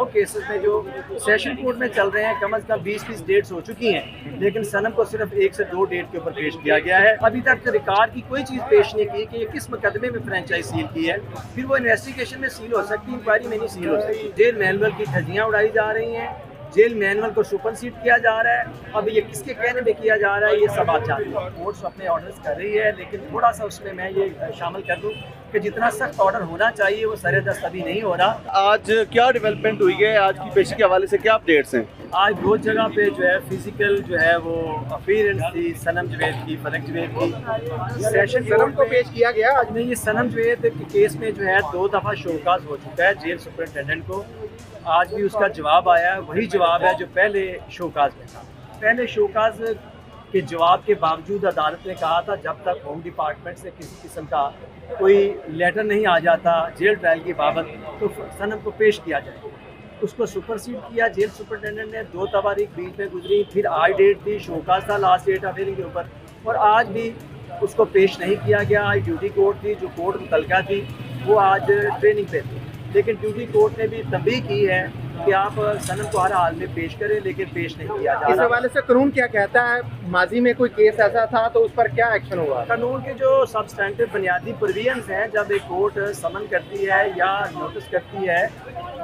दोनों केसेस में जो सेशन कोर्ट में चल रहे हैं कम अज़ कम 20 डेट्स हो चुकी हैं, लेकिन सनम को सिर्फ 1 से 2 डेट के ऊपर पेश किया गया है। अभी तक रिकॉर्ड की कोई चीज़ पेश नहीं की कि ये किस मुकदमे में फ्रेंचाइज सील की है। फिर वो इन्वेस्टिगेशन में सील हो सकती है, इंक्वायरी में नहीं सील हो सकती। जेल मैनुअल की धज्जियाँ उड़ाई जा रही हैं, जेल मैनुअल को सुपरसीड किया जा रहा है। अब ये किसके कहने में किया जा रहा है, ये सब आप जानते हैं। कोर्ट्स अपने ऑर्डर्स कर रही है, लेकिन थोड़ा सा उसमें मैं ये शामिल कर दूं कि जितना सख्त ऑर्डर होना चाहिए वो सरेदस्त अभी नहीं हो रहा। आज क्या डेवलपमेंट हुई है, आज की पेशी के हवाले से क्या अपडेट्स हैं? आज बहुत जगह पे जो है फिजिकल जो है वो अपीयरेंस थी सनम जवेद की, फलक जवेद की। सेशन सनम को पेश किया गया आज। नहीं, ये सनम जवेद के केस में जो है 2 दफ़ा शोकाज हो चुका है जेल सुपरिटेंडेंट को। आज भी उसका जवाब आया है, वही जवाब है जो पहले शोकाज में था। पहले शोकाज के जवाब के बावजूद अदालत ने कहा था जब तक होम डिपार्टमेंट से किसी किस्म का कोई लेटर नहीं आ जाता जेल ट्रायल की बाबत तो सनम को पेश किया जाए। उसको सुपरसीड किया जेल सुपरिटेंडेंट ने। 2 तारीख बीच में गुजरी, फिर आज डेट थी, शोकाज था लास्ट डेट ऑफ हियरिंग के ऊपर, और आज भी उसको पेश नहीं किया गया। आज ड्यूटी कोर्ट थी, जो कोर्ट मुतलका थी वो आज ट्रेनिंग पे थी, लेकिन ड्यूटी कोर्ट ने भी तंबीह की है कि आप सनम को हर हाल में पेश करें, लेकिन पेश नहीं किया जा रहा। इस हवाले से कानून क्या कहता है? माजी में कोई केस ऐसा था तो उस पर क्या एक्शन हुआ? कानून के जो सब्सटेंटिव बुनियादी प्रोविजंस हैं, जब एक कोर्ट समन करती है या नोटिस करती है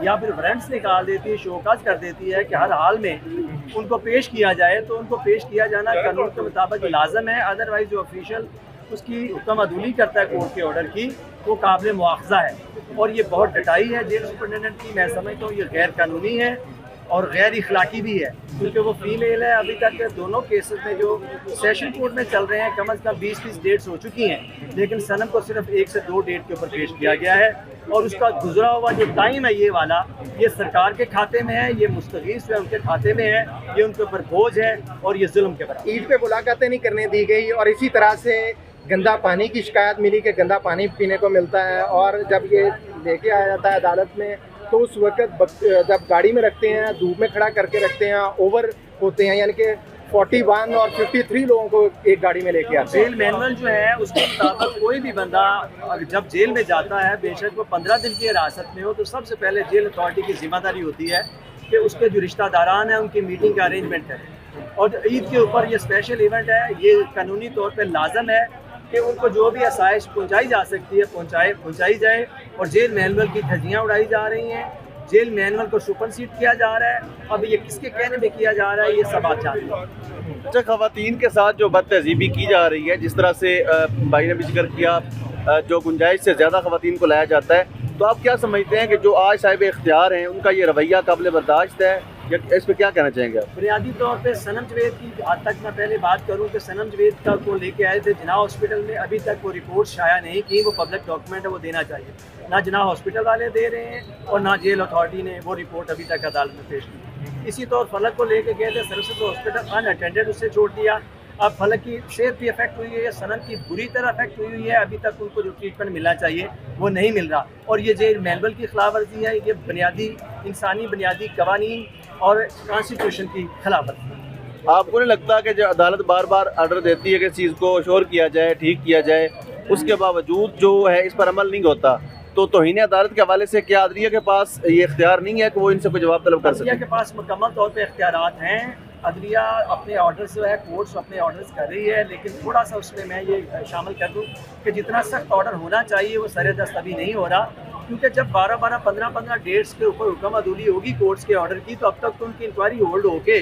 या फिर वारंट्स निकाल देती है, शोकाज कर देती है कि हर हाल में उनको पेश किया जाए, तो उनको पेश किया जाना कानून के मुताबिक लाजम है। अदरवाइज जो ऑफिशियल उसकी हुक्म अदूली करता है कोर्ट के ऑर्डर की, वो काबिल मुआवजा है। और ये बहुत डटाई है जेल सुपरिटेंडेंट की। मैं समझता हूँ ये गैर कानूनी है और गैर इखलाकी भी है, क्योंकि वो फीमेल है। अभी तक दोनों केसेस में जो सेशन कोर्ट में चल रहे हैं कम अज़ कम 20 डेट्स हो चुकी हैं, लेकिन सनम को सिर्फ 1 से 2 डेट के ऊपर पेश किया गया है। और उसका गुजरा हुआ जो टाइम है ये वाला, ये सरकार के खाते में है, ये मुस्तगीस जो है उनके खाते में है, ये उनके ऊपर बोझ है और ये जुल्म के बराबर। ईद पे मुलाकातें नहीं करने दी गई और इसी तरह से गंदा पानी की शिकायत मिली कि गंदा पानी पीने को मिलता है, और जब ये लेके आया जाता है अदालत में तो उस वक्त जब गाड़ी में रखते हैं, धूप में खड़ा करके रखते हैं, ओवर होते हैं, यानी कि 41 और 53 लोगों को एक गाड़ी में लेके आते हैं। जेल मैनुअल जो है उसके मुताबिक कोई भी बंदा जब जेल में जाता है, बेशक वो 15 दिन की हिरासत में हो, तो सबसे पहले जेल अथॉरिटी की जिम्मेदारी होती है कि उसके जो रिश्तेदारान हैं उनकी मीटिंग का अरेंजमेंट करें। और ईद के ऊपर ये स्पेशल इवेंट है, ये कानूनी तौर पर लाजम है कि उनको जो भी आसाइश पहुँचाई जा सकती है पहुँचाई जाए। और जेल मैनुअल की धज्जियाँ उड़ाई जा रही हैं, जेल मैनुअल को सुपरसीड किया जा रहा है। अब ये किसके कहने में किया जा रहा है, ये सब आप जानते हैं। अच्छा, खवातीन के साथ जो बदतहजीबी की जा रही है, जिस तरह से भाई ने भी जिक्र किया, जो गुंजाइश से ज़्यादा खवातीन को लाया जाता है, तो आप क्या समझते हैं कि जो आज साहिब इख्तियार हैं उनका ये रवैया काबिल बर्दाश्त है, या इस पर क्या कहना चाहेंगे आप? बुनियादी तौर पे सनम जवेद की आज तक मैं पहले बात करूं कि सनम जवेद का को लेके आए थे जिना हॉस्पिटल में, अभी तक वो रिपोर्ट शाया नहीं की। वो पब्लिक डॉक्यूमेंट है, वो देना चाहिए। ना जिना हॉस्पिटल वाले दे रहे हैं और ना जेल अथॉरिटी ने वो रिपोर्ट अभी तक अदालत में पेश की। इसी तौर फलक को लेके गए थे सर्विसेज हॉस्पिटल, अनअटेंडेड उससे छोड़ दिया। अब फलक की सेहत भी अफेक्ट हुई है, सनम की बुरी तरह अफेक्ट हुई है। अभी तक उनको जो ट्रीटमेंट मिलना चाहिए वो नहीं मिल रहा, और ये जेल मैनुअल की खिलाफ वर्जी है, ये बुनियादी इंसानी बुनियादी कवानीन और कॉन्स्टिट्यूशन की खिलाफ वर्जी है। आपको नहीं लगता कि जो अदालत बार बार ऑर्डर देती है कि इस चीज़ को श्योर किया जाए, ठीक किया जाए, उसके बावजूद जो है इस पर अमल नहीं होता, तो तौहीन अदालत के हवाले से क्या अदलिया के पास ये इख्तियार नहीं है कि वो इनसे कोई जवाब तलब कर सके? अदलिया के पास मुकम्मल तौर पर इख्तियारात हैं। अदलिया अपने ऑर्डर्स जो है कोर्ट्स अपने ऑर्डर्स कर रही है, लेकिन थोड़ा सा उसमें मैं ये शामिल कर दूं कि जितना सख्त ऑर्डर होना चाहिए वो सरेदस्त अभी नहीं हो रहा, क्योंकि जब 12-12, 15-15 डेट्स के ऊपर हुक्म अदूली होगी कोर्ट्स के ऑर्डर की, तो अब तक तो उनकी इंक्वायरी होल्ड होके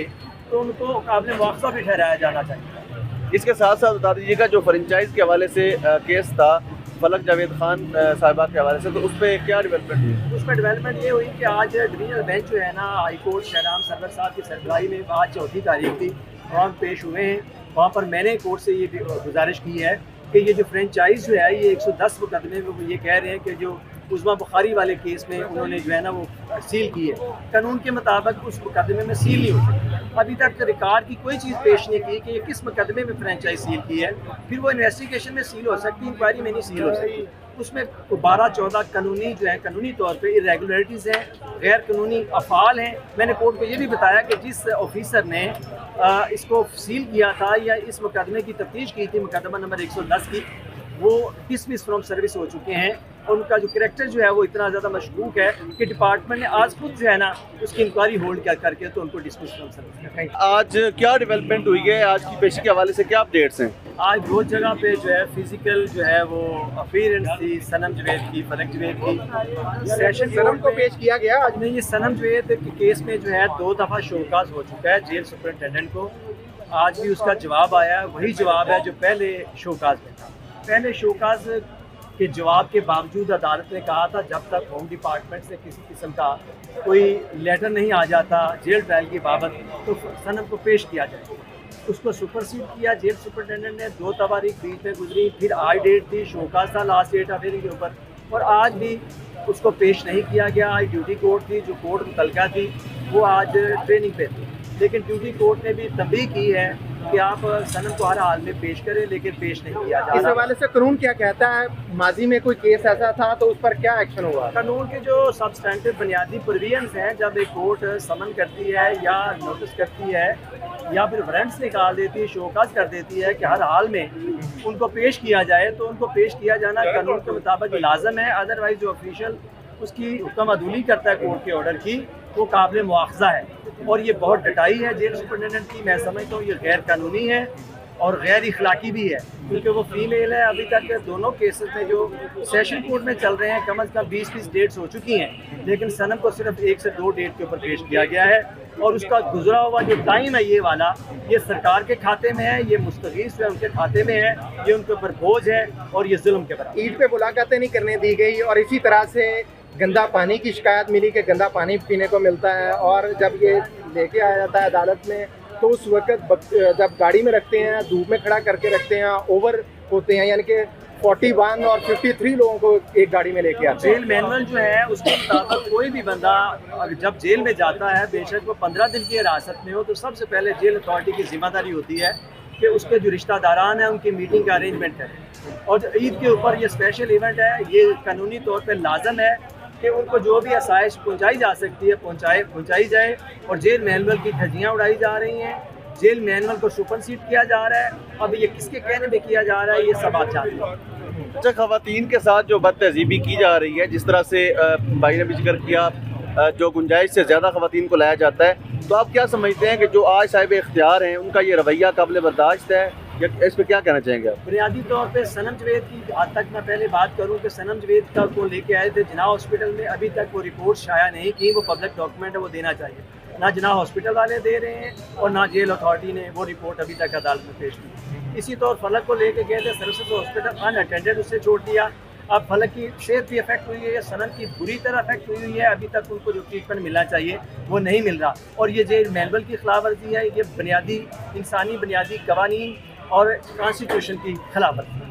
तो उनको काबिल मुआवजा भी ठहराया जाना चाहिए। इसके साथ साथ बता दीजिएगा, जो फ्रेंचाइज के हवाले से केस था फलक जावेद खान साहिबा के हवाले से, तो उस पर क्या डेवलपमेंट हुई? उसमें डेवलपमेंट ये हुई कि आज डिवीजनल बेंच जो है ना, हाई कोर्ट शहराम सरवर साहब की सरबराही में आज 4 तारीख थी, वहाँ पेश हुए हैं। वहाँ पर मैंने कोर्ट से ये गुजारिश की है कि ये जो फ्रेंचाइज जो है ये 110 मुकदमे में वो ये कह रहे हैं कि जो उस्मा बुखारी वाले केस में उन्होंने जो है ना वो सील की है, कानून के मुताबिक उस मुकदमे में सील नहीं हो सकती। अभी तक रिकॉर्ड की कोई चीज़ पेश नहीं की कि ये किस मुकदमे में फ्रेंचाइज सील की है। फिर वो इन्वेस्टिगेशन में सील हो सकती, इंक्वायरी में नहीं सील हो सकती। उसमें 12-14 कानूनी जो है कानूनी तौर पे इरेगुलरिटीज़ हैं, गैर कानूनी अफ़ाल हैं। मैंने कोर्ट को ये भी बताया कि जिस ऑफिसर ने इसको सील किया था या इस मुकदमे की तफ्तीश की थी, मुकदमा नंबर 110 की, वो डिसमिस फ्रॉम सर्विस हो चुके हैं। और उनका जो करैक्टर जो है वो इतना ज़्यादा मशकूक है कि डिपार्टमेंट ने आज खुद जो है ना उसकी इंक्वायरी होल्ड करके तो उनको डिस्मिस कर। आज क्या डेवलपमेंट हुई है, आज की पेशी के हवाले से क्या अपडेट्स हैं? आज बहुत जगह पे जो है फिजिकल जो है वो अपीयरेंस थी सनम जवेद की, फलक जवेद की। सेशन सनम को पेश किया गया आज। नहीं, ये सनम जवेद के केस में जो है 2 दफ़ा शोकाज हो चुका है जेल सुपरिटेंडेंट को। आज भी उसका जवाब आया, वही जवाब है जो पहले शोकाज में था। पहले शोकाज के जवाब के बावजूद अदालत ने कहा था जब तक होम डिपार्टमेंट से किसी किस्म का कोई लेटर नहीं आ जाता जेल ट्रायल की बाबत तो सनम को पेश किया जाए। उसको सुपरसीड किया जेल सुपरिटेंडेंट ने। 2 तारीख बीच में गुजरी, फिर आज डेट थी, शोकाज था लास्ट डेट ऑफ हियरिंग के ऊपर, और आज भी उसको पेश नहीं किया गया। आज ड्यूटी कोर्ट थी, जो कोर्ट मुतलका थी वो आज ट्रेनिंग पे थी, लेकिन ड्यूटी कोर्ट ने भी तंबीह की है कि आप सनम को हर हाल में पेश करें, लेकिन पेश नहीं किया जा रहा। इस हवाले से कानून क्या कहता है? माजी में कोई केस ऐसा था तो उस पर क्या एक्शन हुआ? कानून के जो सब्सटेंटिव बुनियादी प्रोविजंस हैं, जब एक कोर्ट समन करती है या नोटिस करती है या फिर वारंट्स निकाल देती है, शोकाज कर देती है कि हर हाल में उनको पेश किया जाए, तो उनको पेश किया जाना कानून के मुताबिक लाजम है। अदरवाइज जो ऑफिशियल उसकी हुक्म अदूली करता है कोर्ट के ऑर्डर की, वो काबिल मुआवजा है। और ये बहुत डटाई है जेल सुपरिटेंडेंट की। मैं समझता हूँ ये गैर कानूनी है और गैर इखलाकी भी है, क्योंकि वो फीमेल है। अभी तक के दोनों केसेस में जो सेशन कोर्ट में चल रहे हैं कम अज़ कम 20 डेट्स हो चुकी हैं, लेकिन सनम को सिर्फ 1 से 2 डेट के ऊपर पेश किया गया है। और उसका गुजरा हुआ जो टाइम है ये वाला, ये सरकार के खाते में है, ये मुस्तगीस है उनके खाते में है, ये उनके ऊपर बोझ है और ये जुल्म के बराबर। ईद पे मुलाकातें नहीं करने दी गई और इसी तरह से गंदा पानी की शिकायत मिली कि गंदा पानी पीने को मिलता है, और जब ये लेके आया जाता है अदालत में तो उस वक्त जब गाड़ी में रखते हैं, धूप में खड़ा करके रखते हैं, ओवर होते हैं, यानी कि 41 और 53 लोगों को एक गाड़ी में लेके आते हैं। जेल मैनुअल जो है उसके मुताबिक कोई भी बंदा जब जेल में जाता है, बेशक वो 15 दिन की हिरासत में हो, तो सबसे पहले जेल अथॉरिटी की जिम्मेदारी होती है कि उसके जो रिश्तेदारान हैं उनकी मीटिंग का अरेंजमेंट है। और ईद के ऊपर ये स्पेशल इवेंट है, ये कानूनी तौर पर लाजम है कि उनको जो भी आसाइश पहुँचाई जा सकती है पहुँचाई जाए। और जेल मैनुअल की धज्जियाँ उड़ाई जा रही हैं, जेल मैनुअल को सुपरसीड किया जा रहा है। अब ये किसके कहने में किया जा रहा है, ये सब आप जानते हैं। अच्छा, खवातीन के साथ जो बदतहजीबी की जा रही है, जिस तरह से भाई ने भी जिक्र किया, जो गुंजाइश से ज़्यादा खवातीन को लाया जाता है, तो आप क्या समझते हैं कि जो आज साहिब इख्तियार हैं उनका ये रवैया काबिल बर्दाश्त है, या इस पर क्या कहना चाहेंगे आप? बुनियादी तौर पे सनम जवेद की आज तक मैं पहले बात करूं कि सनम जवेद का को लेके आए थे जिना हॉस्पिटल में, अभी तक वो रिपोर्ट शाया नहीं की। वो पब्लिक डॉक्यूमेंट है, वो देना चाहिए। ना जिना हॉस्पिटल वाले दे रहे हैं और ना जेल अथॉरिटी ने वो रिपोर्ट अभी तक अदालत में पेश की। इसी तौर फलक को लेके गए थे सर्विसेज हॉस्पिटल, अनअटेंडेड उससे छोड़ दिया। अब फलक की सेहत भी अफेक्ट हुई है, सनम की बुरी तरह अफेक्ट हुई है। अभी तक उनको जो ट्रीटमेंट मिलना चाहिए वो नहीं मिल रहा, और ये जेल मैनुअल की खिलाफ वर्जी है, ये बुनियादी इंसानी बुनियादी कवानीन और कॉन्स्टिट्यूशन की खिलाफ वर्जी है।